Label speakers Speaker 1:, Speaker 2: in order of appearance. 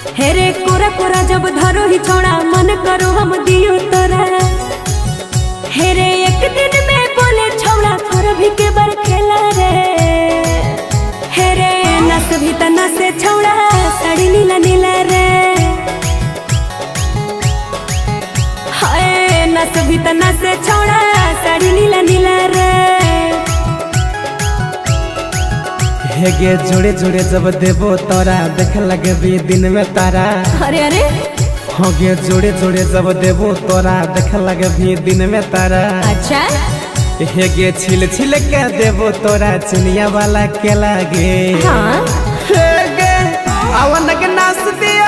Speaker 1: हेरे कोरा कोरा जब धरो ही छोड़ा मन करो हम दियो तोरा। हेरे एक दिन में बोले छोड़ा कर भी के बर खेला रे। हेरे नस भी तना से छोड़ा साड़ी नीला नीला रे। हाय नस भी तना से छोड़ा साड़ी नीला नीला रे।
Speaker 2: हेगे जोड़े जोड़े जब देबो तोरा देख लगे भी दिन में तारा।
Speaker 1: अरे अरे
Speaker 2: होगे जोड़े जोड़े जब देबो तोरा देख लगे भी दिन में तारा।
Speaker 1: अच्छा
Speaker 2: हेगे छिल छिल के देबो तोरा चिनिया वाला के लागे।
Speaker 1: हाँ
Speaker 2: हेगे अवन के नाच दिया